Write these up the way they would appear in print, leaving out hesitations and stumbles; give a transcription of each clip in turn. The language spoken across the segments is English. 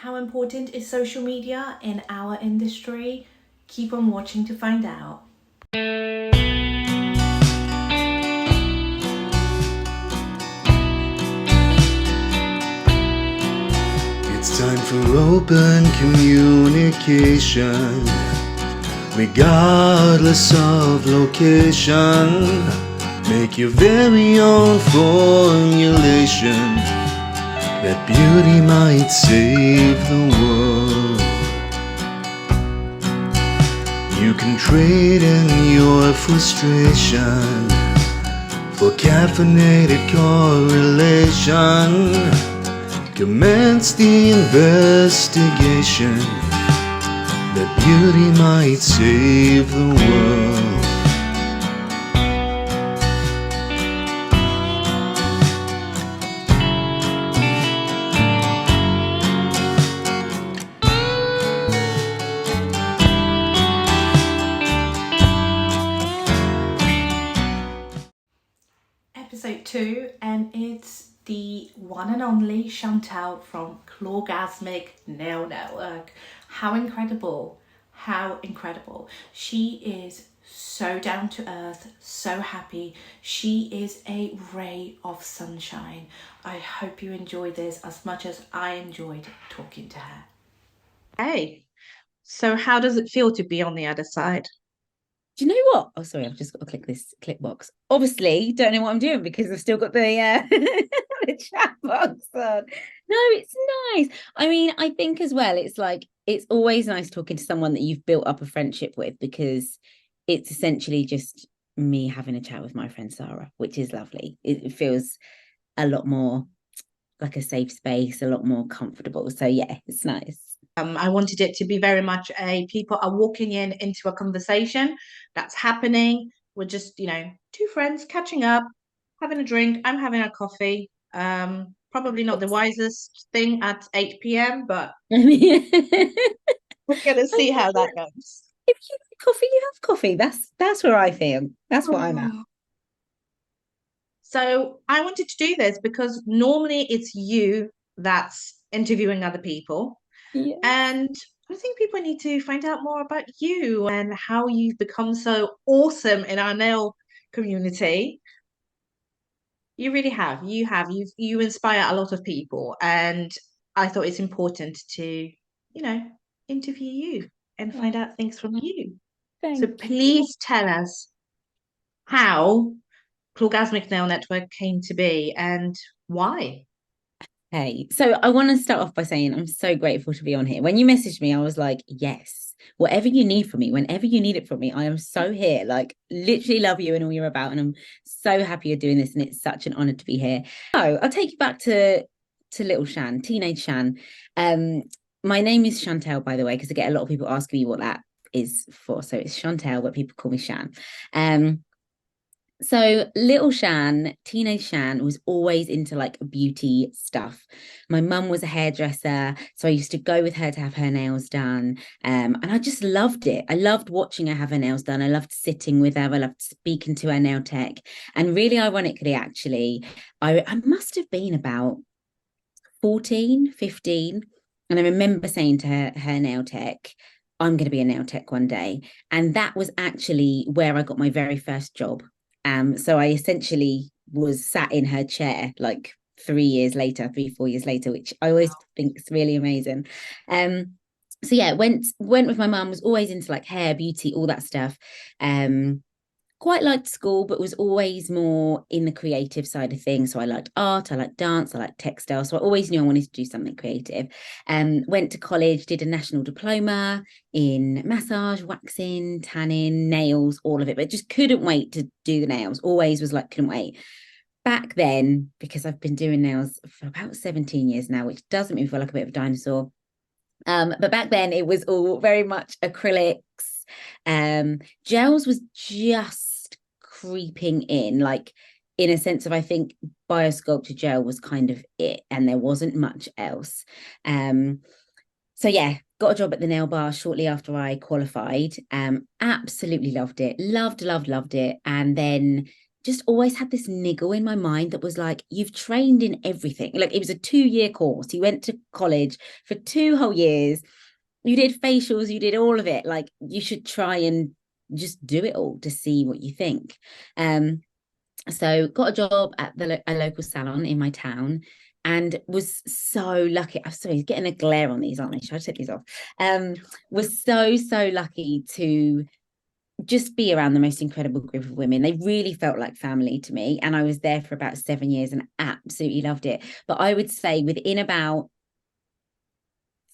How important is social media in our industry? Keep on watching to find out. It's time for open communication, regardless of location. Make your very own formulation that beauty might save the world. You can trade in your frustration for caffeinated correlation. Commence the investigation that beauty might save the world. Episode 2, and it's the one and only Chantal from Clawgasmic Nail Network. How incredible! How incredible! She is so down to earth, so happy. She is a ray of sunshine. I hope you enjoyed this as much as I enjoyed talking to her. Hey, so how does it feel to be on the other side? Do you know what? Oh, sorry, I've just got to click this click box. Obviously, don't know what I'm doing because I've still got the the chat box on. No, it's nice. I mean, I think as well, it's like it's always nice talking to someone that you've built up a friendship with because it's essentially just me having a chat with my friend Sarah, which is lovely. It feels a lot more like a safe space, a lot more comfortable. So yeah, it's nice. I wanted it to be very much a people are walking in into a conversation that's happening. We're just, two friends catching up, having a drink. I'm having a coffee. Probably not the wisest thing at 8 p.m., but I mean, we're gonna see how that goes. if you like coffee, you have coffee. That's where I feel. That's what I'm at. So I wanted to do this because normally it's you that's interviewing other people. Yeah. And I think people need to find out more about you and how you've become so awesome in our nail community. You really have. You inspire a lot of people, and I thought it's important to, interview you and find Oh, out things from you. So thank you. please tell us how Clawgasmic Nail Network came to be and why. Hey, so I want to start off by saying I'm so grateful to be on here. When you messaged me, I was like, yes, whatever you need from me, whenever you need it from me, I am so here. Like, literally love you and all you're about. And I'm so happy you're doing this. And it's such an honor to be here. So I'll take you back to little Shan, teenage Shan. Um, my name is Chantel, by the way, because I get a lot of people asking me what that is for. So it's Chantel, but people call me Shan. So little Shan, teenage Shan, was always into like beauty stuff. My mum was a hairdresser, so I used to go with her to have her nails done. And I just loved it. I loved watching her have her nails done. I loved sitting with her. I loved speaking to her nail tech. And really ironically, actually, I must have been about 14, 15. And I remember saying to her nail tech, I'm going to be a nail tech one day. And that was actually where I got my very first job. So I essentially was sat in her chair like 3 years later, 4 years later, which I always think is really amazing. So yeah, went with my mum, was always into like hair, beauty, all that stuff. Quite liked school, but was always more in the creative side of things. So I liked art, I liked dance, I liked textile. So I always knew I wanted to do something creative. Went to college, did a national diploma in massage, waxing, tanning, nails, all of it, but just couldn't wait to do the nails. Always was like, couldn't wait. Back then, because I've been doing nails for about 17 years now, which doesn't mean I feel like a bit of a dinosaur. But back then it was all very much acrylics. Gels was just creeping in, like in a sense of I think biosculpture gel was kind of it, and there wasn't much else. So yeah, got a job at the nail bar shortly after I qualified. Absolutely loved it, loved it, and then just always had this niggle in my mind that was like, you've trained in everything. Like, it was a 2-year course. You went to college for 2 whole years. You did facials, you did all of it. Like, you should try and just do it all to see what you think. So got a job at a local salon in my town, and was so lucky. I'm sorry, he's getting a glare on these, aren't they? Should I take these off? Was so lucky to just be around the most incredible group of women. They really felt like family to me. And I was there for about 7 years and absolutely loved it. But I would say within about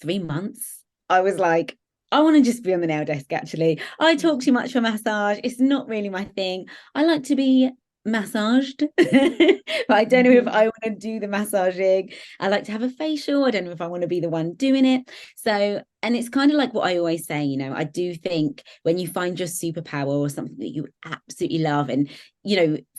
3 months, I was like, I want to just be on the nail desk, actually. I talk too much for massage. It's not really my thing. I like to be massaged, but I don't know if I want to do the massaging. I like to have a facial. I don't know if I want to be the one doing it. So, and it's kind of like what I always say, I do think when you find your superpower or something that you absolutely love, and,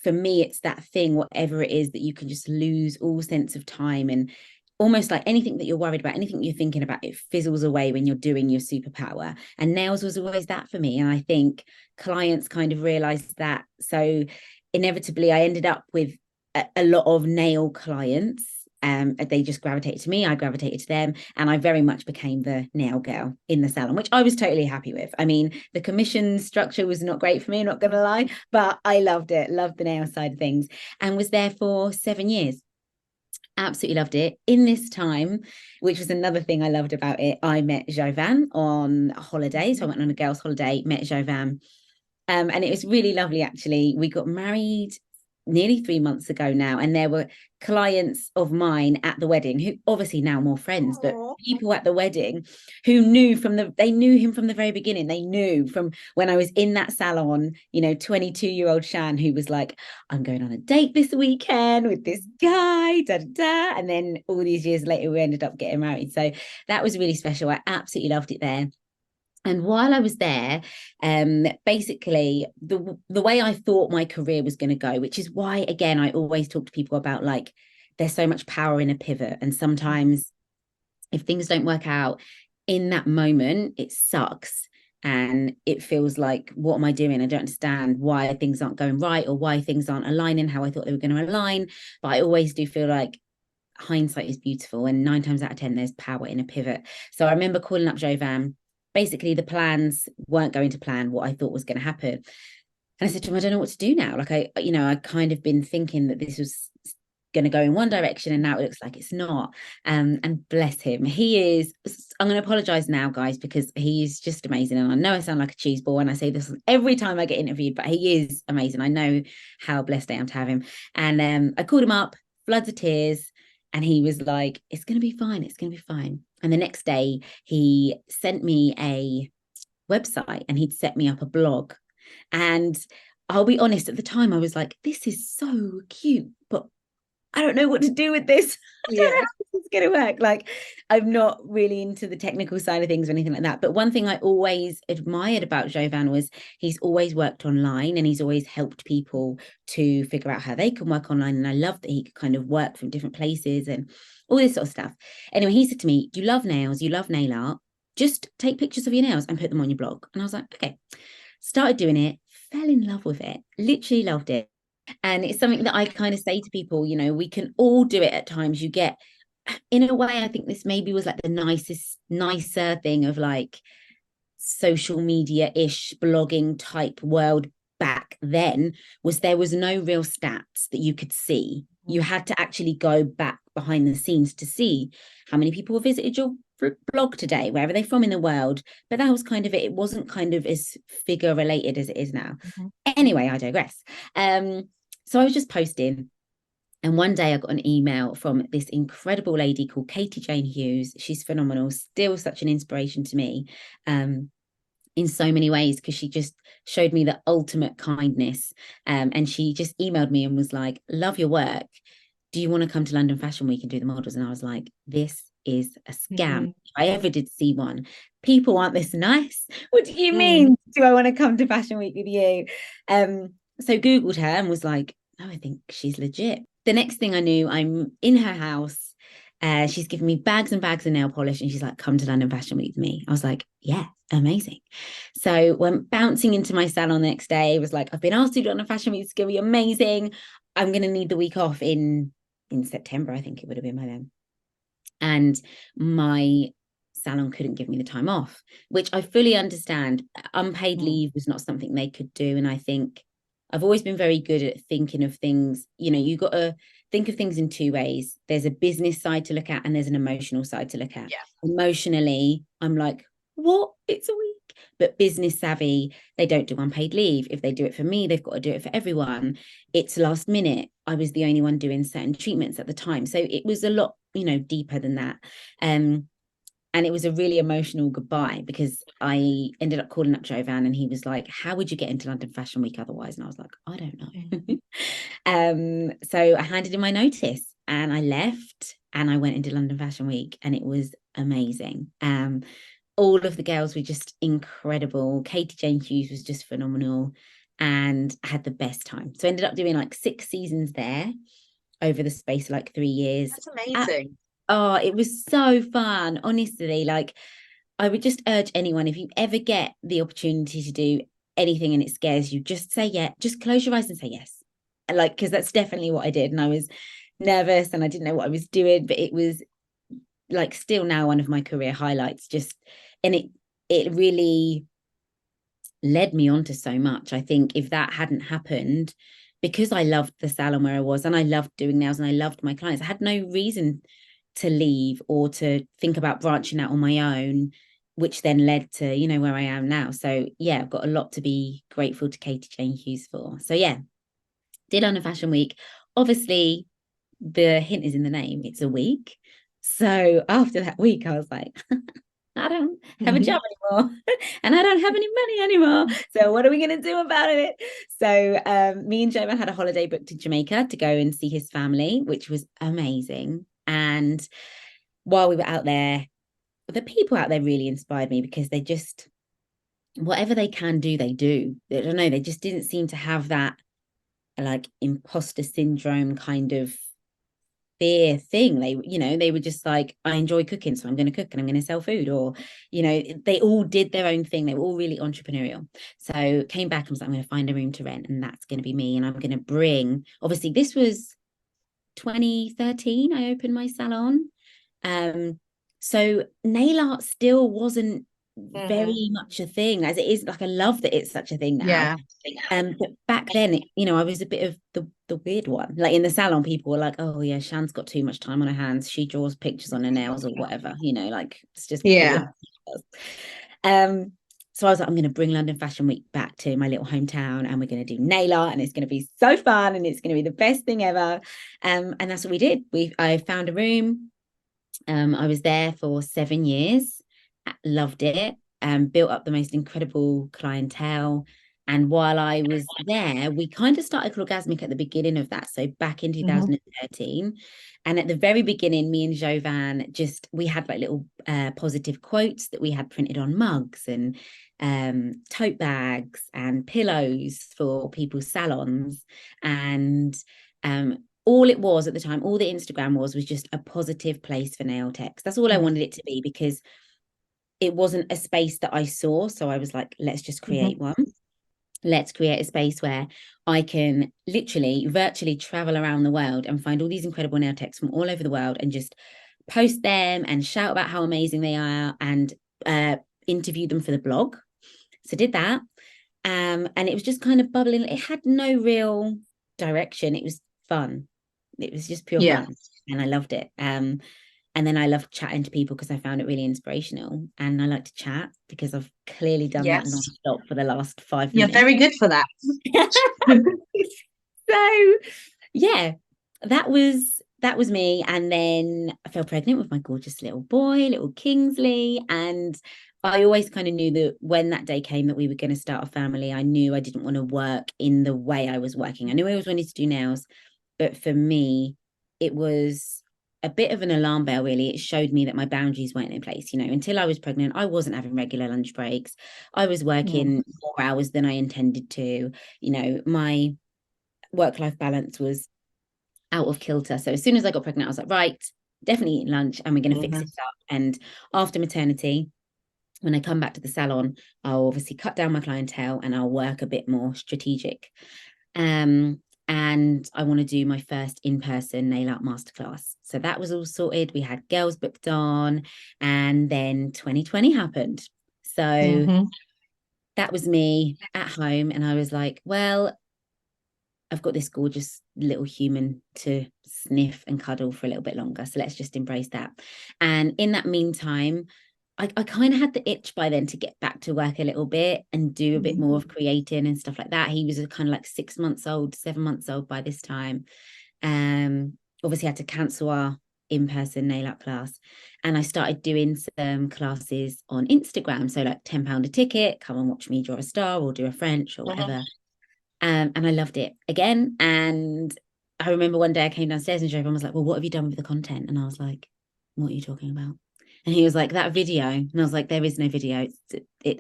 for me, it's that thing, whatever it is, that you can just lose all sense of time, and almost like anything that you're worried about, anything you're thinking about, it fizzles away when you're doing your superpower. And nails was always that for me. And I think clients kind of realized that. So inevitably, I ended up with a lot of nail clients. They just gravitated to me, I gravitated to them, and I very much became the nail girl in the salon, which I was totally happy with. I mean, the commission structure was not great for me, not gonna lie, but I loved it, loved the nail side of things, and was there for 7 years. Absolutely loved it. In this time, which was another thing I loved about it, I met Jovan on holiday. So I went on a girls' holiday, met Jovan. And it was really lovely, actually. We got married nearly 3 months ago now, and there were clients of mine at the wedding who obviously now more friends, but people at the wedding who they knew him from the very beginning. They knew from when I was in that salon, 22-year-old Shan, who was like, I'm going on a date this weekend with this guy, da da da. And then all these years later, we ended up getting married. So that was really special. I absolutely loved it there. And while I was there, basically the way I thought my career was going to go, which is why, again, I always talk to people about, like, there's so much power in a pivot. And sometimes if things don't work out in that moment, it sucks. And it feels like, what am I doing? I don't understand why things aren't going right, or why things aren't aligning how I thought they were going to align. But I always do feel like hindsight is beautiful. And 9 times out of 10, there's power in a pivot. So I remember calling up Jovan. Basically, the plans weren't going to plan what I thought was going to happen. And I said to him, I don't know what to do now. Like, I kind of been thinking that this was going to go in one direction, and now it looks like it's not. And bless him. I'm going to apologize now, guys, because he's just amazing. And I know I sound like a cheese ball when I say this every time I get interviewed, but he is amazing. I know how blessed I am to have him. And I called him up, floods of tears. And he was like, it's going to be fine. It's going to be fine. And the next day, he sent me a website, and he'd set me up a blog. And I'll be honest, at the time, I was like, this is so cute, but I don't know what to do with this. I don't know how this is going to work. Like, I'm not really into the technical side of things or anything like that. But one thing I always admired about Jovan was he's always worked online, and he's always helped people to figure out how they can work online. And I love that he could kind of work from different places and all this sort of stuff. Anyway, he said to me, you love nails, you love nail art, just take pictures of your nails and put them on your blog. And I was like, okay. Started doing it, fell in love with it, literally loved it. And it's something that I kind of say to people, we can all do it at times. You get, in a way, I think this maybe was like the nicer thing of like social media-ish blogging type world back then, was there was no real stats that you could see. You had to actually go back behind the scenes to see how many people visited your blog today, where are they from in the world. But that was kind of it. It wasn't kind of as figure related as it is now. Anyway, I digress. So I was just posting, and one day I got an email from this incredible lady called Katie Jane Hughes. She's phenomenal, still such an inspiration to me in so many ways, because she just showed me the ultimate kindness. And she just emailed me and was like, love your work. Do you want to come to London Fashion Week and do the models? And I was like, this is a scam. If I ever did see one, people aren't this nice. What do you mean? Do I want to come to Fashion Week with you? So Googled her and was like, oh, I think she's legit. The next thing I knew, I'm in her house. She's given me bags and bags of nail polish, and she's like, come to London Fashion Week with me. I was like, yeah, amazing. So went bouncing into my salon the next day, was like, I've been asked to do London Fashion Week, it's gonna be amazing. I'm gonna need the week off in September, I think it would have been by then. And my salon couldn't give me the time off, which I fully understand. Unpaid leave was not something they could do. And I think I've always been very good at thinking of things, you got to think of things in two ways. There's a business side to look at, and there's an emotional side to look at. Yeah. Emotionally, I'm like, what? It's a week. But business savvy, they don't do unpaid leave. If they do it for me, they've got to do it for everyone. It's last minute. I was the only one doing certain treatments at the time. So it was a lot, deeper than that. And it was a really emotional goodbye, because I ended up calling up Jovan, and he was like, how would you get into London Fashion Week otherwise? And I was like, I don't know. So I handed in my notice and I left, and I went into London Fashion Week, and it was amazing. All of the girls were just incredible. Katie Jane Hughes was just phenomenal, and I had the best time. So I ended up doing like 6 seasons there over the space of like 3 years. That's amazing. Oh, it was so fun. Honestly, like, I would just urge anyone, if you ever get the opportunity to do anything and it scares you, just say yeah. Just close your eyes and say yes. Like, because that's definitely what I did. And I was nervous and I didn't know what I was doing, but it was like still now one of my career highlights. And it really led me on to so much. I think if that hadn't happened, because I loved the salon where I was, and I loved doing nails, and I loved my clients, I had no reason to leave or to think about branching out on my own, which then led to, where I am now. So yeah, I've got a lot to be grateful to Katie Jane Hughes for. So yeah, did London Fashion Week. Obviously, the hint is in the name, it's a week. So after that week, I was like, I don't have a job anymore and I don't have any money anymore. So what are we going to do about it? So me and Jovan had a holiday booked to Jamaica to go and see his family, which was amazing. And while we were out there, the people out there really inspired me, because they just, whatever they can do, they do. I don't know, they just didn't seem to have that like imposter syndrome kind of fear thing. They were just like, I enjoy cooking, so I'm going to cook and I'm going to sell food. Or they all did their own thing. They were all really entrepreneurial. So came back and was like, I'm going to find a room to rent, and that's going to be me. And I'm going to bring, obviously this was 2013 I opened my salon. So nail art still wasn't very much a thing as it is. Like, I love that it's such a thing now. Yeah. But back then, I was a bit of the weird one. Like in the salon, people were like, oh yeah, Shan's got too much time on her hands. She draws pictures on her nails or whatever, like it's just so I was like, I'm going to bring London Fashion Week back to my little hometown, and we're going to do nail art, and it's going to be so fun, and it's going to be the best thing ever. And that's what we did. I found a room. I was there for 7 years. Loved it. Built up the most incredible clientele. And while I was there, we kind of started Clawgasmic at the beginning of that. So back in 2013. And at the very beginning, me and Jovan we had like little positive quotes that we had printed on mugs and tote bags and pillows for people's salons. And all it was at the time, all the Instagram was just a positive place for nail techs. That's all I wanted it to be, because it wasn't a space that I saw. So I was like, let's just create one. Let's create a space where I can literally virtually travel around the world and find all these incredible nail techs from all over the world, and just post them and shout about how amazing they are, and interview them for the blog. So did that. And it was just kind of bubbling. It had no real direction. It was fun. It was just pure fun. And I loved it. And then I loved chatting to people, because I found it really inspirational. And I like to chat, because I've clearly done that non-stop for the last 5 minutes. You're very good for that. So yeah, that was me. And then I fell pregnant with my gorgeous little boy, little Kingsley. And I always kind of knew that when that day came that we were going to start a family, I knew I didn't want to work in the way I was working. I knew I always wanted to do nails, but for me, it was a bit of an alarm bell, really. It showed me that my boundaries weren't in place. Until I was pregnant, I wasn't having regular lunch breaks. I was working more hours than I intended to. My work-life balance was out of kilter. So as soon as I got pregnant, I was like, right, definitely eating lunch, and we're going to fix Mhm. this up. And after maternity, when I come back to the salon, I'll obviously cut down my clientele and I'll work a bit more strategic. And I want to do my first in-person nail art masterclass. So that was all sorted. We had girls booked on, and then 2020 happened. So Mhm. that was me at home, and I was like, well, I've got this gorgeous little human to sniff and cuddle for a little bit longer. So let's just embrace that. And in that meantime, I kind of had the itch by then to get back to work a little bit and do a bit more of creating and stuff like that. He was kind of like 6 months old, 7 months old by this time. Obviously had to cancel our in-person nail art class, and I started doing some classes on Instagram. So like £10 a ticket, come and watch me draw a star or do a French or whatever. And I loved it again. And I remember one day I came downstairs and everyone was like, well, what have you done with the content? And I was like, what are you talking about? And he was like, that video. And I was like, there is no video.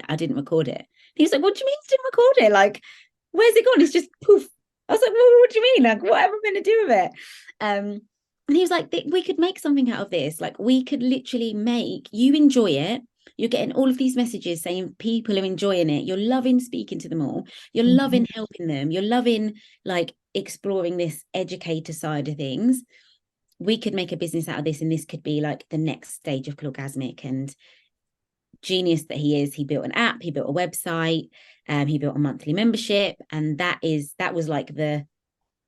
I didn't record it. And he was like, what do you mean you didn't record it? Like, where's it gone? It's just poof. I was like, well, what do you mean? Like, what am I going to do with it? And he was like, we could make something out of this. Like, we could literally make you enjoy it. You're getting all of these messages saying people are enjoying it. You're loving speaking to them all. You're loving helping them. You're loving like exploring this educator side of things. We could make a business out of this, and this could be like the next stage of Clawgasmic. And genius that he is, he built an app, he built a website, he built a monthly membership, and that was like the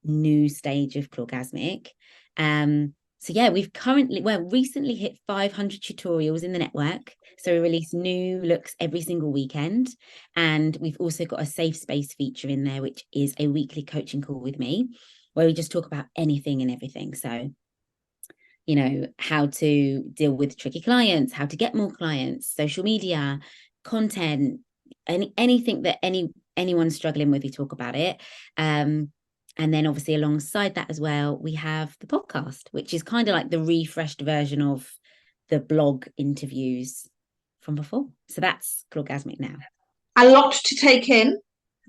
new stage of Clawgasmic. So yeah, we've recently hit 500 tutorials in the network. So we release new looks every single weekend. And we've also got a safe space feature in there, which is a weekly coaching call with me, where we just talk about anything and everything. So, you know, how to deal with tricky clients, how to get more clients, social media, content, anything that anyone's struggling with, we talk about it. And then obviously alongside that as well, we have the podcast, which is kind of like the refreshed version of the blog interviews from before. So that's Clawgasmic now. A lot to take in.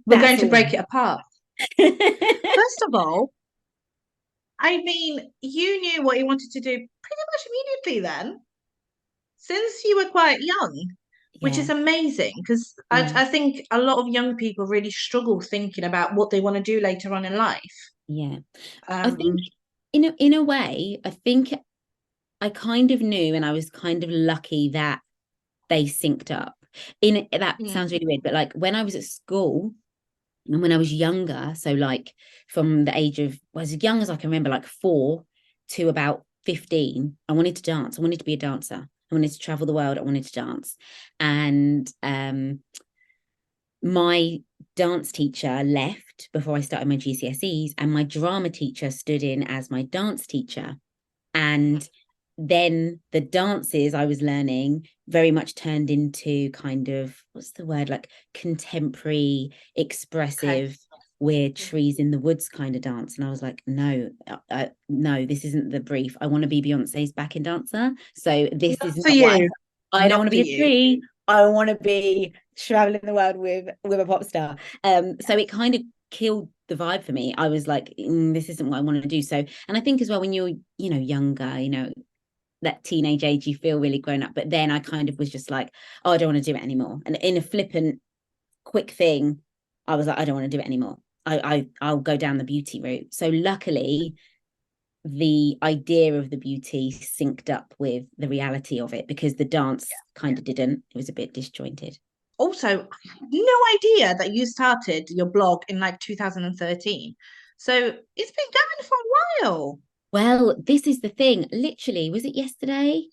We're That's going to all. break it apart. First of all, I mean, you knew what you wanted to do pretty much immediately then, since you were quite young, which is Yeah. amazing because Yeah. I think a lot of young people really struggle thinking about what they want to do later on in life. Yeah. I think Um, in a way, I think I kind of knew, and I was kind of lucky that they synced up. That mm, sounds really weird, but like when I was at school and when I was younger, so like from the age of, well, as young as I can remember, like 4 to about 15, I wanted to dance. I wanted to be a dancer. I wanted to travel the world. I wanted to dance. And my dance teacher left before I started my GCSEs, and my drama teacher stood in as my dance teacher. And then the dances I was learning very much turned into kind of, what's the word, like contemporary, okay. expressive, weird trees in the woods kind of dance. And I was like, no, no, this isn't the brief. I want to be Beyonce's backing dancer. So this Not is for not what you. I don't Not want to for be a you. tree. I want to be traveling the world with a pop star. So it kind of killed the vibe for me. I was like, this isn't what I want to do. So, and I think as well, when you're, you know, younger, you know, that teenage age, you feel really grown up. But then I kind of was just like, oh, I don't want to do it anymore. And in a flippant, quick thing, I was like, I don't want to do it anymore. I'll go down the beauty route. So luckily, the idea of the beauty synced up with the reality of it, because the dance kind of didn't. It was a bit disjointed. Also, I had no idea that you started your blog in like 2013. So it's been going for a while. Well, this is the thing. Literally, was it yesterday?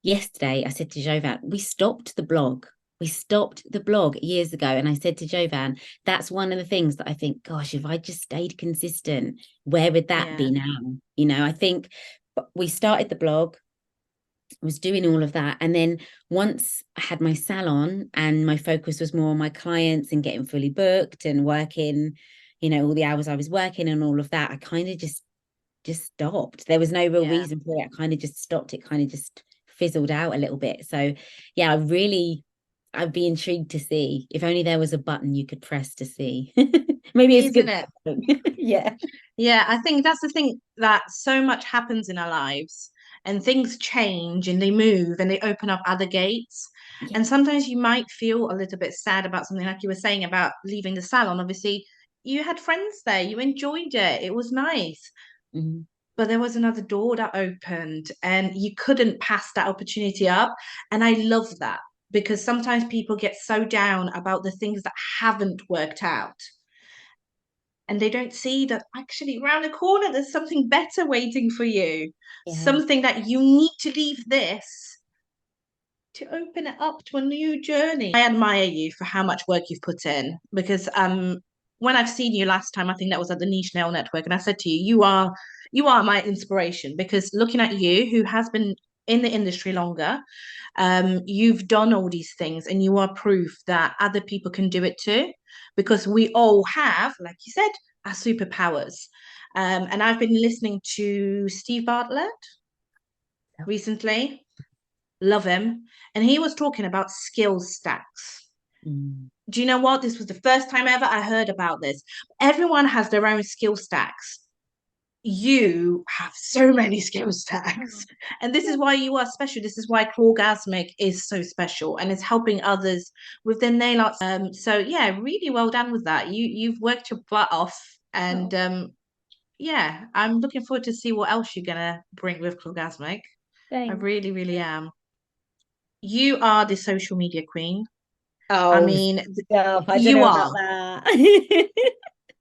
Yesterday, I said to Jovan, we stopped the blog. We stopped the blog years ago. And I said to Jovan, that's one of the things that I think, gosh, if I just stayed consistent, where would that Yeah. be now? You know, I think we started the blog, was doing all of that. And then once I had my salon and my focus was more on my clients and getting fully booked and working, you know, all the hours I was working and all of that, I kind of just stopped. There was no real Yeah. reason for it. I kind of just stopped. It kind of just fizzled out a little bit. So yeah, I'd be intrigued to see if only there was a button you could press to see. Maybe it's Isn't good. it? Yeah. Yeah, I think that's the thing that so much happens in our lives. and things change and they move and they open up other gates. Yeah. And sometimes you might feel a little bit sad about something, like you were saying about leaving the salon. Obviously, you had friends there, you enjoyed it, it was nice. Mm. But there was another door that opened and you couldn't pass that opportunity up. And I love that, because sometimes people get so down about the things that haven't worked out, and they don't see that actually around the corner there's something better waiting for you, Yeah. something that you need to leave this to open it up to a new journey. I admire you for how much work you've put in, because when I've seen you last time, I think that was at the Niche Nail Network, and I said to you, you are my inspiration, because looking at you, who has been in the industry longer, you've done all these things and you are proof that other people can do it too, because we all have, like you said, our superpowers. And I've been listening to Steve Bartlett recently, love him, and he was talking about skill stacks. Mm. Do you know what? This was the first time ever I heard about this. Everyone has their own skill stacks. You have so many skill stacks. And this is why you are special. This is why Clawgasmic is so special and it's helping others with their nail art. So yeah, really well done with that. You've worked your butt off. And yeah, I'm looking forward to see what else you're gonna bring with Clawgasmic. I Thanks. really, really am. You are the social media queen. I Oh, mean, stop. I don't you know about are. that.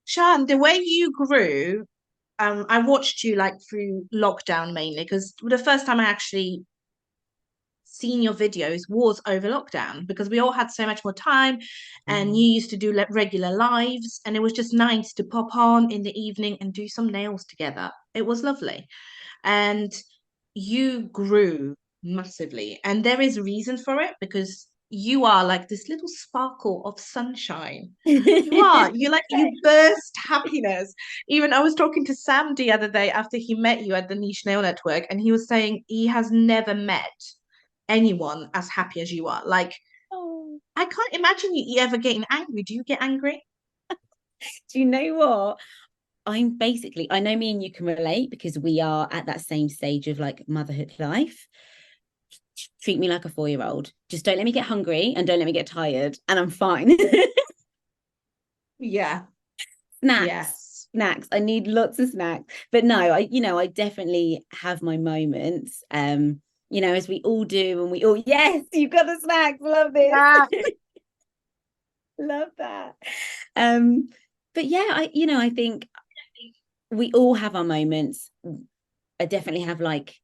Shan, the way you grew, I watched you like through lockdown mainly, because the first time I actually seen your videos was over lockdown, because we all had so much more time and Mm. you used to do regular lives, and it was just nice to pop on in the evening and do some nails together. It was lovely. And you grew massively, and there is reason for it, because you are like this little sparkle of sunshine. You are. You like, you burst happiness. Even I was talking to Sam the other day after he met you at the Niche Nail Network, and he was saying he has never met anyone as happy as you are. Like, Oh, I can't imagine you ever getting angry. Do you get angry? do you know what? I know me and you can relate because we are at that same stage of like motherhood life. Treat me like a 4-year-old. Just don't let me get hungry and don't let me get tired, and I'm fine. Yeah. Snacks, Yes. snacks. I need lots of snacks. But no, I definitely have my moments. As we all do, and we all, yes, you've got the snacks. Love this. Yeah. Love that. Um, but yeah, I think we all have our moments. I definitely have like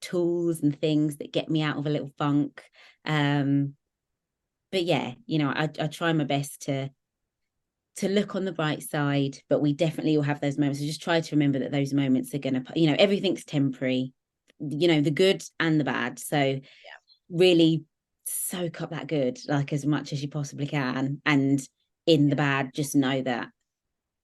tools and things that get me out of a little funk. But yeah, I try my best to look on the bright side, but we definitely all have those moments. So just try to remember that those moments are gonna, everything's temporary, the good and the bad. So really soak up that good, like as much as you possibly can. And in the bad, just know that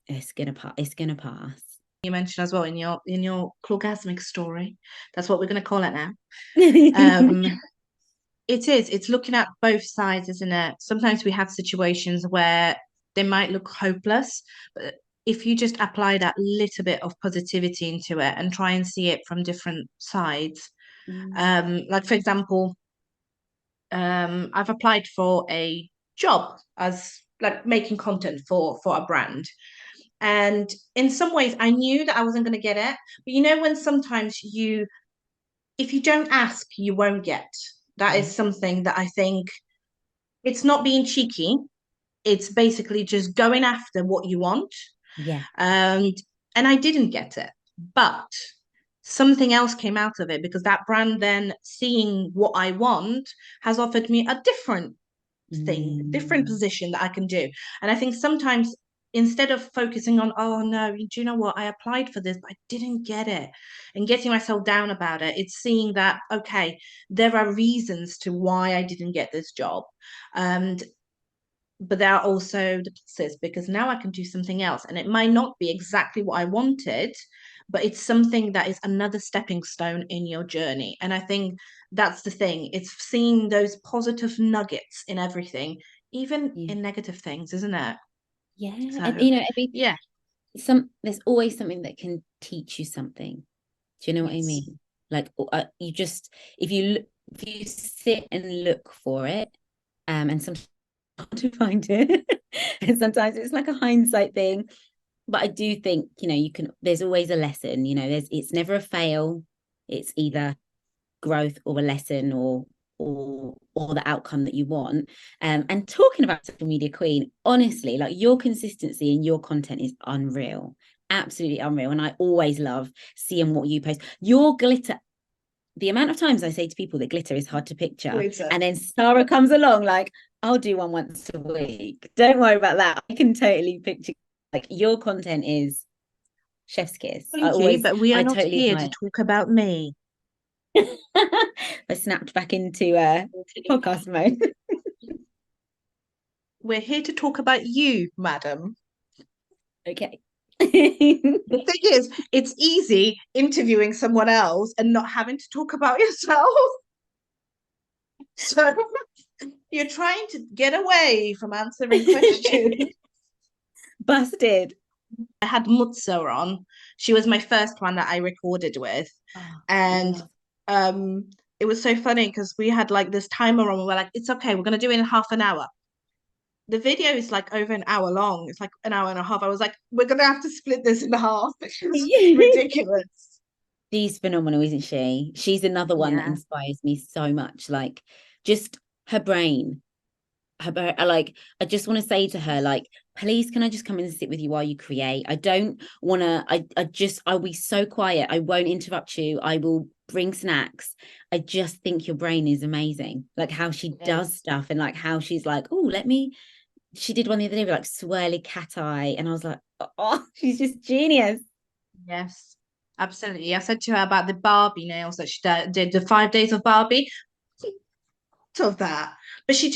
it's gonna pass. You mentioned as well in your Clawgasmic story. That's what we're going to call it now. Yeah. Um, it's looking at both sides, isn't it? Sometimes we have situations where they might look hopeless, but if you just apply that little bit of positivity into it and try and see it from different sides, like for example, I've applied for a job as like making content for a brand. And in some ways, I knew that I wasn't going to get it. But when sometimes if you don't ask, you won't get. That Yeah. is something that I think, it's not being cheeky. It's basically just going after what you want. Yeah. And I didn't get it, but something else came out of it, because that brand then, seeing what I want, has offered me a different thing, different Mm. position that I can do. And I think sometimes, instead of focusing on, oh no, do you know what? I applied for this, but I didn't get it, and getting myself down about it, it's seeing that, okay, there are reasons to why I didn't get this job. And but there are also the pluses, because now I can do something else, and it might not be exactly what I wanted, but it's something that is another stepping stone in your journey. And I think that's the thing, it's seeing those positive nuggets in everything, even Yeah. in negative things, isn't it? Yeah. And So yeah. there's always something that can teach you something. Do you know what I Yes. mean? Like you just, if you sit and look for it, and sometimes to find it, and sometimes it's like a hindsight thing. But I do think, you can, there's always a lesson, it's never a fail. It's either growth or a lesson, or the outcome that you want. And talking about social media queen, honestly, like your consistency in your content is unreal, absolutely unreal. And I always love seeing what you post. Your glitter, the amount of times I say to people that glitter is hard to picture, and then Sarah comes along like, I'll do one once a week, don't worry about that, I can totally picture. Like, your content is chef's kiss. Thank you, but we are I not totally here admire. to talk about me. I snapped back into podcast mode. We're here to talk about you, madam. Okay. The thing is, it's easy interviewing someone else and not having to talk about yourself. So you're trying to get away from answering questions. Busted. I had Mutsa on. She was my first one that I recorded with. And it was so funny because we had like this timer on. We were like, it's okay, we're gonna do it in half an hour. The video is like over an hour long. It's like an hour and a half. I was like, we're gonna have to split this in half. It's ridiculous. She's phenomenal, isn't she? She's another one that Yeah. inspires me so much. Like, just her brain. Like, I just want to say to her, like, please, can I just come in and sit with you while you create? I don't want to, I'll be so quiet. I won't interrupt you. I will bring snacks. I just think your brain is amazing. Like how she does stuff, and like how she's like, oh, she did one the other day with like swirly cat eye. And I was like, oh, she's just genius. Yes, absolutely. I said to her about the Barbie nails that she did, the 5 days of Barbie. Of that, but she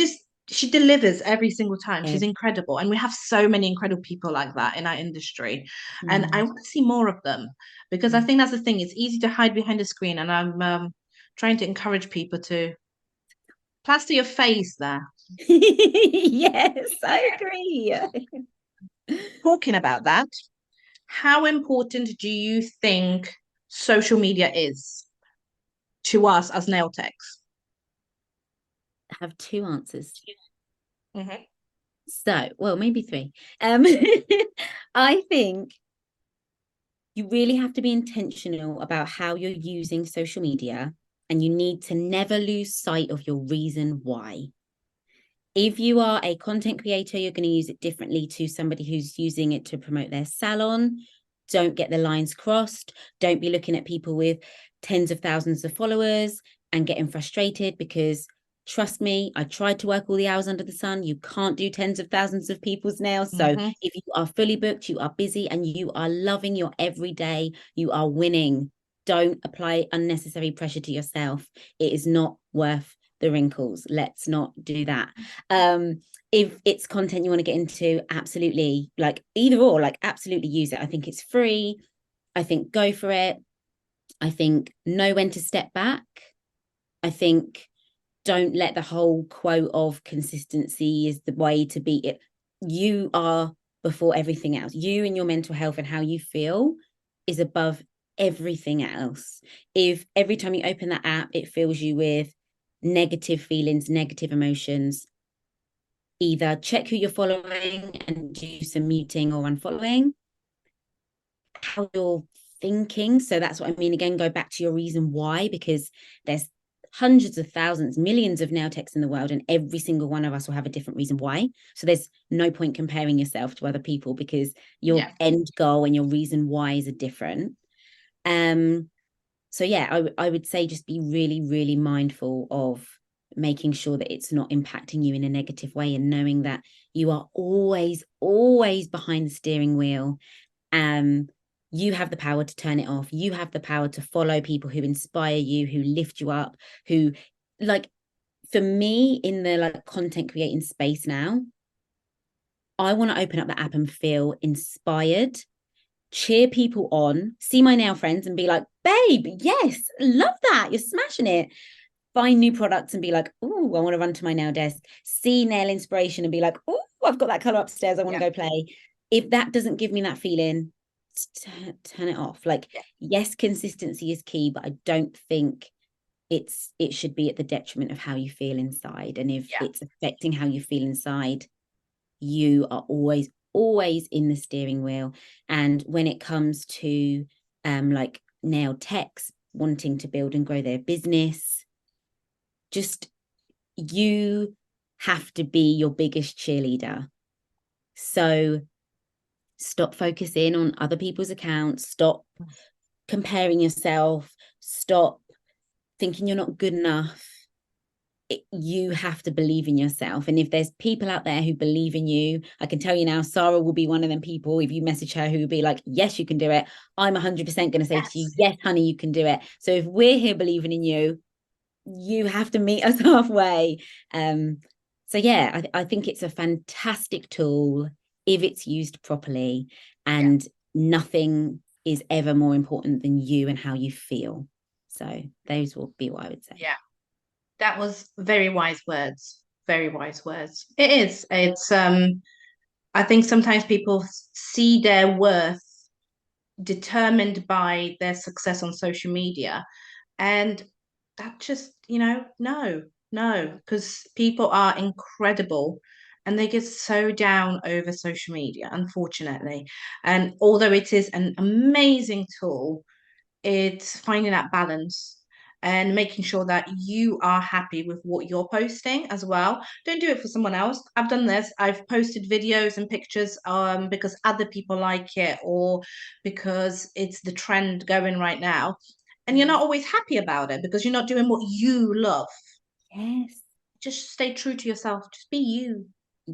delivers every single time. She's incredible, and we have so many incredible people like that in our industry, and I want to see more of them, because I think that's the thing. It's easy to hide behind a screen, and I'm trying to encourage people to plaster your face there. Yes, I agree. Talking about that, how important do you think social media is to us as nail techs? I have two answers. Mm-hmm. So, well, maybe three. I think you really have to be intentional about how you're using social media, and you need to never lose sight of your reason why. If you are a content creator, you're going to use it differently to somebody who's using it to promote their salon. Don't get the lines crossed. Don't be looking at people with tens of thousands of followers and getting frustrated, because trust me, I tried to work all the hours under the sun. You can't do tens of thousands of people's nails. So if you are fully booked, you are busy, and you are loving your everyday, you are winning. Don't apply unnecessary pressure to yourself. It is not worth the wrinkles. Let's not do that. If it's content you want to get into, absolutely, like either or, like absolutely use it. I think it's free. I think go for it. I think know when to step back. I think don't let the whole quote of consistency is the way to beat it. You are before everything else. You and your mental health and how you feel is above everything else. If every time you open that app, it fills you with negative feelings, negative emotions, either check who you're following and do some muting or unfollowing. How you're thinking. So that's what I mean. Again, go back to your reason why, because there's hundreds of thousands, millions of nail techs in the world, and every single one of us will have a different reason why. So there's no point comparing yourself to other people, because your end goal and your reason whys are different. So yeah, I would say just be really, really mindful of making sure that it's not impacting you in a negative way, and knowing that you are always, always behind the steering wheel. You have the power to turn it off. You have the power to follow people who inspire you, who lift you up, who, like, for me in the like content creating space now, I want to open up the app and feel inspired, cheer people on, see my nail friends and be like, babe, yes, love that, you're smashing it. Find new products and be like, oh, I want to run to my nail desk. See nail inspiration and be like, oh, I've got that color upstairs, I want to go play. If that doesn't give me that feeling, turn it off. Like, yes, consistency is key, but I don't think it should be at the detriment of how you feel inside. And if it's affecting how you feel inside, you are always in the steering wheel. And when it comes to like nail techs wanting to build and grow their business, just you have to be your biggest cheerleader. So stop focusing on other people's accounts, stop comparing yourself, stop thinking you're not good enough. You have to believe in yourself. And if there's people out there who believe in you, I can tell you now, Sarah will be one of them people, if you message her, who will be like, yes, you can do it. I'm 100% going to say to you, yes, honey, you can do it. So if we're here believing in you, you have to meet us halfway. So yeah, I think it's a fantastic tool if it's used properly, and nothing is ever more important than you and how you feel. So those will be what I would say. Yeah, that was very wise words. Very wise words. It is. It's I think sometimes people see their worth determined by their success on social media, and that just, no, because people are incredible and they get so down over social media, unfortunately. And although it is an amazing tool, it's finding that balance and making sure that you are happy with what you're posting as well. Don't do it for someone else. I've done this. I've posted videos and pictures because other people like it, or because it's the trend going right now. And you're not always happy about it because you're not doing what you love. Yes. Just stay true to yourself. Just be you.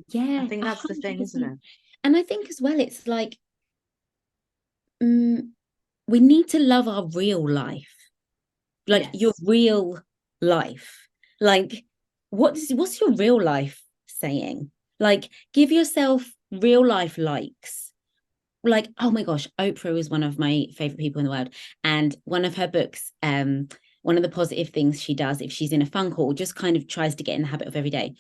Yeah. I think that's the thing, isn't 100%. it? And I think as well, it's like, we need to love our real life, like your real life. Like, what's your real life saying? Like, give yourself real life likes. Like, oh my gosh, Oprah is one of my favorite people in the world, and one of her books, one of the positive things she does if she's in a funk or just kind of tries to get in the habit of every day,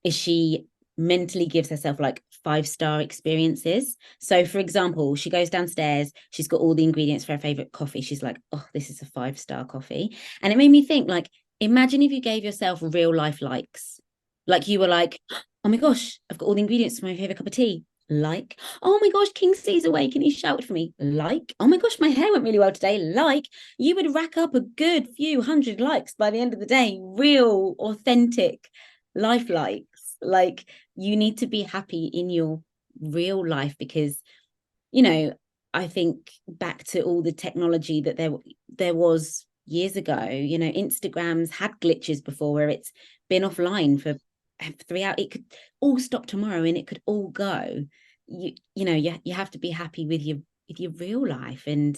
is she mentally gives herself like 5-star experiences. So for example, she goes downstairs, she's got all the ingredients for her favorite coffee, she's like, oh, this is a 5-star coffee. And it made me think, like, imagine if you gave yourself real life likes. Like, you were like, oh my gosh, I've got all the ingredients for my favorite cup of tea. Like, oh my gosh, Kingsley's awake and he shouted for me. Like, oh my gosh, my hair went really well today. Like, you would rack up a good few hundred likes by the end of the day. Real, authentic life likes. Like, you need to be happy in your real life, because, I think back to all the technology that there was years ago. Instagram's had glitches before where it's been offline for 3 hours. It could all stop tomorrow and it could all go. You have to be happy with your real life and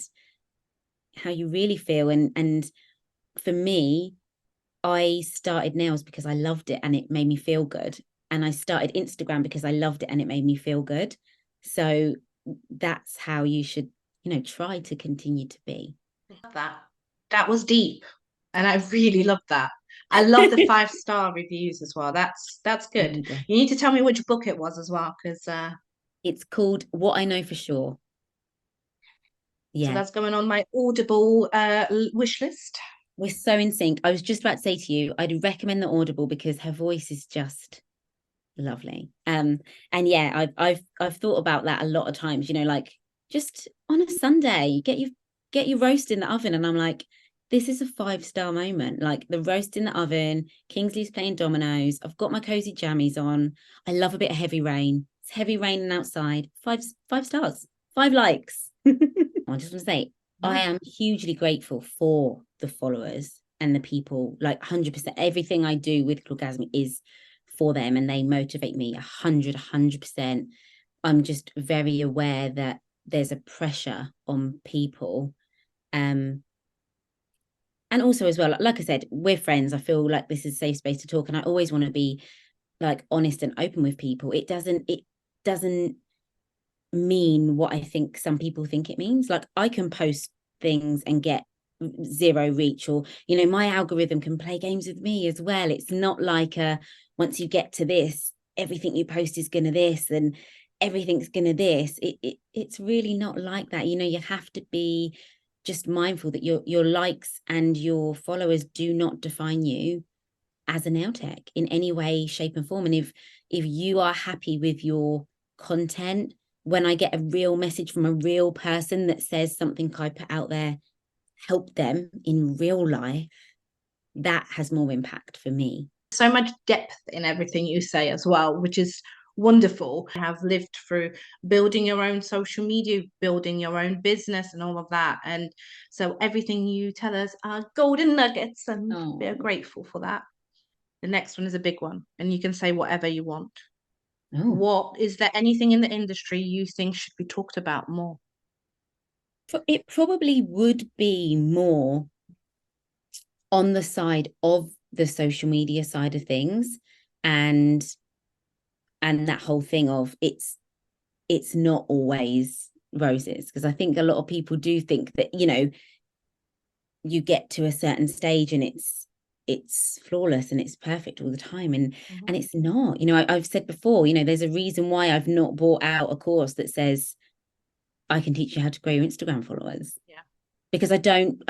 how you really feel. And for me, I started nails because I loved it and it made me feel good. And I started Instagram because I loved it and it made me feel good. So that's how you should, try to continue to be. That was deep, and I really love that. I love the 5-star reviews as well. That's good. You need to tell me which book it was as well, because it's called What I Know for Sure. So that's going on my Audible wish list. We're so in sync. I was just about to say to you, I'd recommend the Audible because her voice is just lovely. And yeah, I've thought about that a lot of times, like just on a Sunday, get your roast in the oven, and I'm like, this is a 5-star moment. Like, the roast in the oven, Kingsley's playing dominoes, I've got my cozy jammies on, I love a bit of heavy rain. It's heavy raining outside. 5 stars, 5 likes. I just want to say, I am hugely grateful for the followers and the people. Like, 100%, everything I do with Clawgasmic is for them, and they motivate me 100%. I'm just very aware that there's a pressure on people. And also as well, like I said, we're friends. I feel like this is a safe space to talk, and I always want to be like honest and open with people. It doesn't mean what I think some people think it means. Like, I can post things and get 0 reach, or my algorithm can play games with me as well. It's not like once you get to this, everything you post is gonna this. And everything's gonna this. It's really not like that. You know, you have to be just mindful that your likes and your followers do not define you as a nail tech in any way, shape, and form. And if you are happy with your content, when I get a real message from a real person that says something I put out there help them in real life, that has more impact for me. So much depth in everything you say as well, which is wonderful. I have lived through building your own social media, building your own business, and all of that. And so everything you tell us are golden nuggets, and we are grateful for that. The next one is a big one, and you can say whatever you want. What is there anything in the industry you think should be talked about more? It probably would be more on the side of the social media side of things, and that whole thing of it's not always roses, because I think a lot of people do think that, you know, you get to a certain stage and it's flawless and it's perfect all the time, and it's not. You know, I've said before, you know, there's a reason why I've not bought out a course that says I can teach you how to grow your Instagram followers. Yeah. Because I don't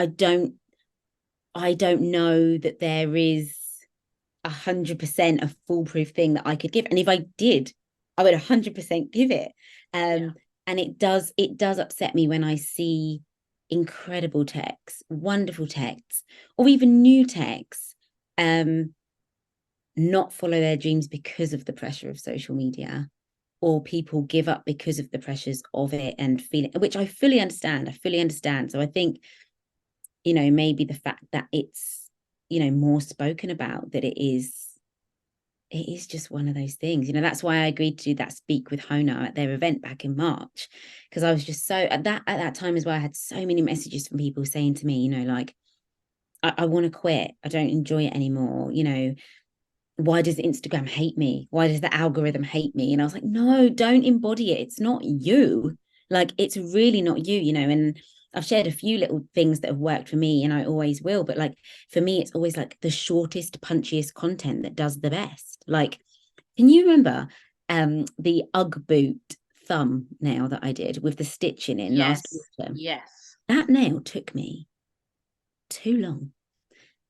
know that there is 100% a foolproof thing that I could give. And if I did, I would 100% give it. And it does upset me when I see incredible techs, wonderful techs, or even new techs not follow their dreams because of the pressure of social media, or people give up because of the pressures of it and feeling, which I fully understand. So I think, you know, maybe the fact that it's, you know, more spoken about, that it is just one of those things. You know, that's why I agreed to do that speak with Hona at their event back in March, because I was just so at that time as well, I had so many messages from people saying to me, you know, like, I want to quit, I don't enjoy it anymore, you know, why does Instagram hate me? Why does the algorithm hate me? And I was like, no, don't embody it. It's not you. Like, it's really not you, you know. And I've shared a few little things that have worked for me, and I always will. But like, for me, it's always like the shortest, punchiest content that does the best. Like, can you remember the Ugg boot thumb nail that I did with the stitching in last autumn? Yes. That nail took me too long.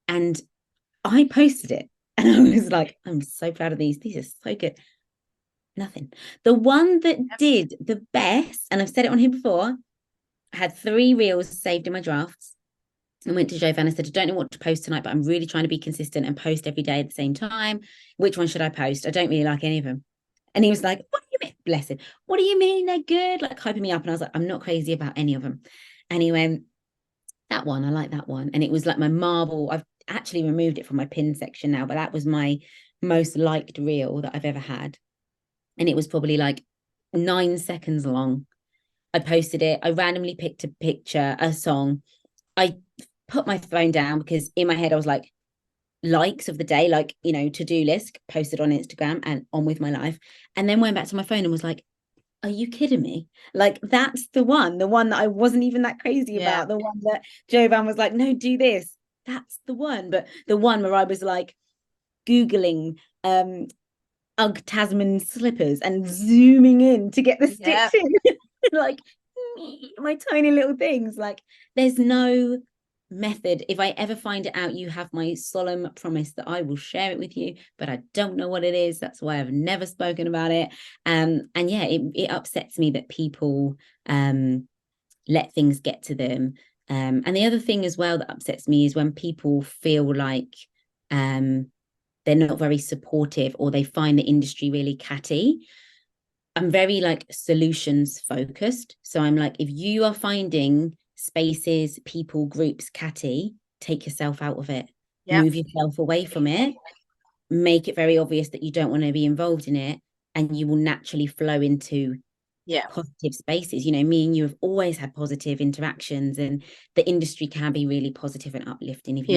And I posted it. And I was like, I'm so proud of these. These are so good. Nothing. The one that did the best, and I've said it on here before, I had 3 reels saved in my drafts. I went to Jovan and said, I don't know what to post tonight, but I'm really trying to be consistent and post every day at the same time. Which one should I post? I don't really like any of them. And he was like, what do you mean? Bless him. What do you mean they're good? Like, hyping me up. And I was like, I'm not crazy about any of them. And he went, that one, I like that one. And it was like my marble. I've actually removed it from my pin section now, but that was my most liked reel that I've ever had. And it was probably like 9 seconds long. I posted it. I randomly picked a picture, a song. I put my phone down because in my head I was like, likes of the day, like, you know, to-do list, posted on Instagram and on with my life. And then went back to my phone and was like, are you kidding me? Like, that's the one that I wasn't even that crazy about. The one that Jovan was like, no, do this. That's the one. But the one where I was like Googling Ugg Tasman slippers and zooming in to get the stitching, like my tiny little things. Like, there's no method. If I ever find it out, you have my solemn promise that I will share it with you, but I don't know what it is. That's why I've never spoken about it. And yeah, it upsets me that people let things get to them. And the other thing as well that upsets me is when people feel like they're not very supportive, or they find the industry really catty. I'm very like solutions focused. So I'm like, if you are finding spaces, people, groups catty, take yourself out of it. Move yourself away from it. Make it very obvious that you don't want to be involved in it, and you will naturally flow into positive spaces. You know, me and you have always had positive interactions, and the industry can be really positive and uplifting if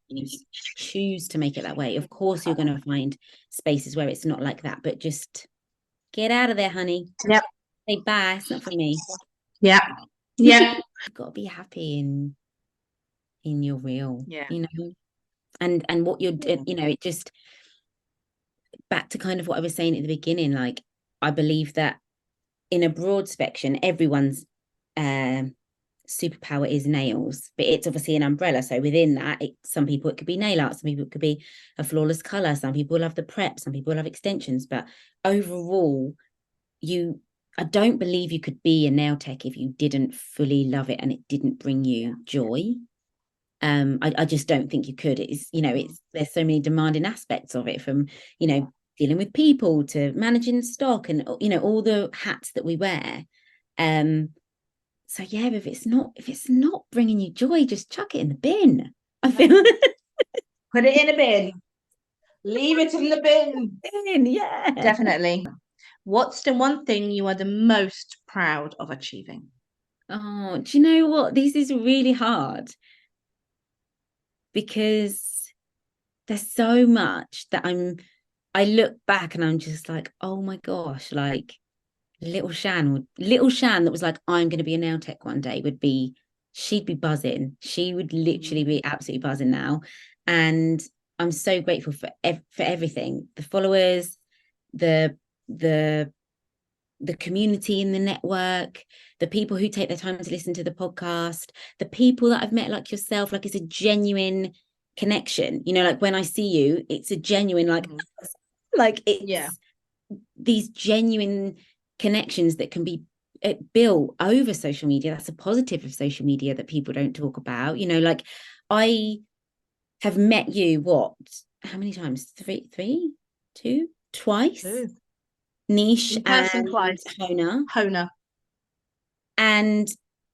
you choose to make it that way. Of course, you're going to find spaces where it's not like that, but just get out of there, honey. Say bye. It's not for me. You've got to be happy in your real, you know, and what you're, you know, it just back to kind of what I was saying at the beginning. Like, I believe that in a broad spectrum, everyone's superpower is nails, but it's obviously an umbrella. So within that, some people it could be nail art, some people it could be a flawless color, some people love the prep, some people love extensions. But overall, I don't believe you could be a nail tech if you didn't fully love it and it didn't bring you joy. I just don't think you could. It's, there's so many demanding aspects of it, from, dealing with people to managing stock and, all the hats that we wear. So yeah, if it's not bringing you joy, just chuck it in the bin. I feel Put it in a bin. Leave it in the bin. Yeah. Definitely. What's the one thing you are the most proud of achieving? Oh, do you know what? This is really hard because there's so much that I look back and I'm just like, oh my gosh, like little Shan that was like, I'm going to be a nail tech one day, she'd be buzzing. She would literally be absolutely buzzing now. And I'm so grateful for everything, the followers, the community in the network, the people who take their time to listen to the podcast, the people that I've met like yourself. Like, it's a genuine connection, like when I see you, it's a genuine like it's these genuine connections that can be built over social media. That's a positive of social media that people don't talk about. Like, I have met you how many times? Twice. Niche and twice. Hona. And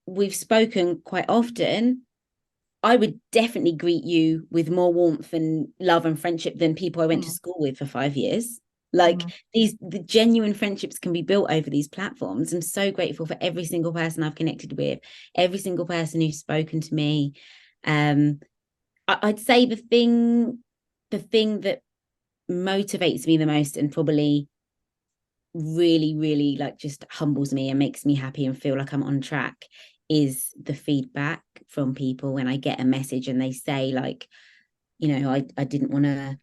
we've spoken quite often. I would definitely greet you with more warmth and love and friendship than people I went to school with for 5 years. Like, the genuine friendships can be built over these platforms. I'm so grateful for every single person I've connected with, every single person who's spoken to me. I'd say the thing that motivates me the most and probably really, really like just humbles me and makes me happy and feel like I'm on track is the feedback from people when I get a message and they say like, I didn't want to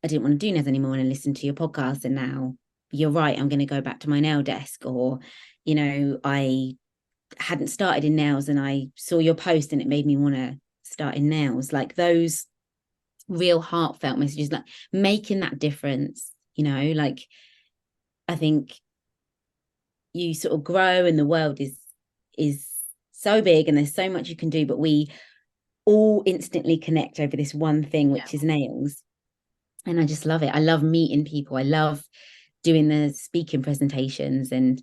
do nails anymore and listen to your podcast, and now you're right, I'm going to go back to my nail desk. Or, I hadn't started in nails and I saw your post and it made me want to start in nails. Like, those real heartfelt messages, like making that difference, like, I think you sort of grow and the world is so big and there's so much you can do, but we all instantly connect over this one thing, which is nails. And I just love it. I love meeting people. I love doing the speaking presentations and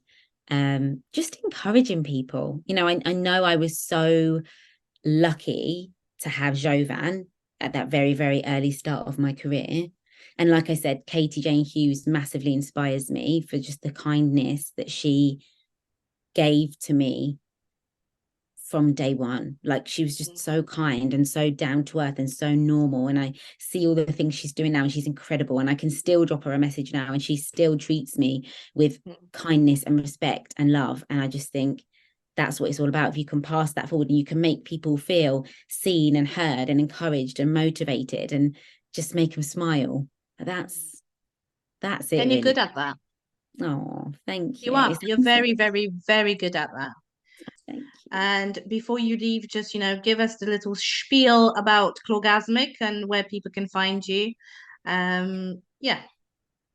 just encouraging people. I know I was so lucky to have Jovan at that very, very early start of my career. And like I said, Katie Jane Hughes massively inspires me for just the kindness that she gave to me from day one. Like, she was just so kind and so down to earth and so normal. And I see all the things she's doing now and she's incredible. And I can still drop her a message now and she still treats me with kindness and respect and love. And I just think that's what it's all about. If you can pass that forward and you can make people feel seen and heard and encouraged and motivated and just make them smile, that's it. And you're good at that. Oh, thank you. You are. You're very, very, very good at that. Thank you. And before you leave, just, give us the little spiel about Clawgasmic and where people can find you. Yeah.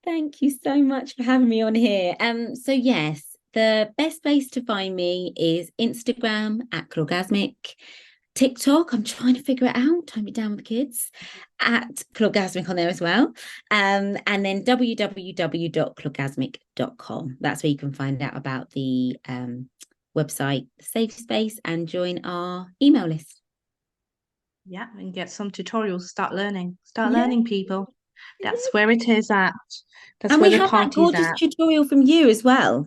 Thank you so much for having me on here. So yes, the best place to find me is Instagram at Clawgasmic. TikTok, I'm trying to figure it out. Time it down with the kids at Clawgasmic on there as well. And then www.clawgasmic.com. That's where you can find out about the website, the safe space, and join our email list. Yeah, and get some tutorials. Start learning, people. That's where it is at. That's where the party's we had that gorgeous tutorial from you as well.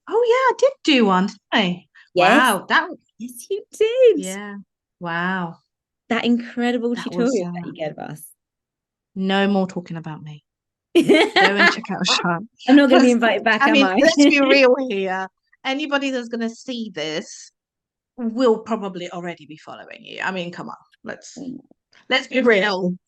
Oh yeah, I did do one, didn't I? Yes. Wow, yes, you did. Yeah. Wow. That incredible tutorial that you gave us. No more talking about me. Go and check out Shan. I'm not going to be invited back, am I? Let's be real here. Anybody that's going to see this will probably already be following you. Come on. Let's be real.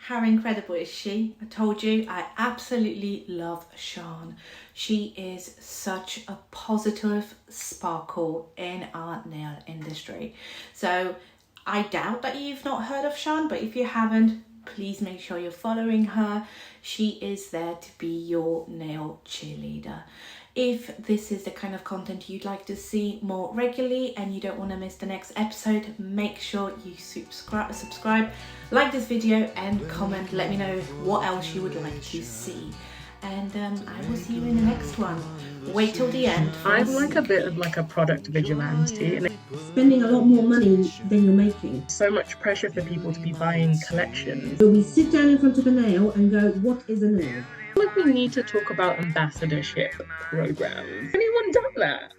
How incredible is she? I told you, I absolutely love Sean. She is such a positive sparkle in our nail industry. So I doubt that you've not heard of Sean, but if you haven't, please make sure you're following her. She is there to be your nail cheerleader. If this is the kind of content you'd like to see more regularly and you don't want to miss the next episode, make sure you subscribe, like this video and comment. Let me know what else you would like to see. And I will see you in the next one. Wait till the end. I'm like a bit of like a product vigilante, and spending a lot more money than you're making. so much pressure for people to be buying collections. So we sit down in front of a nail and go, what is a nail? Like we need to talk about ambassadorship programs. Anyone done that?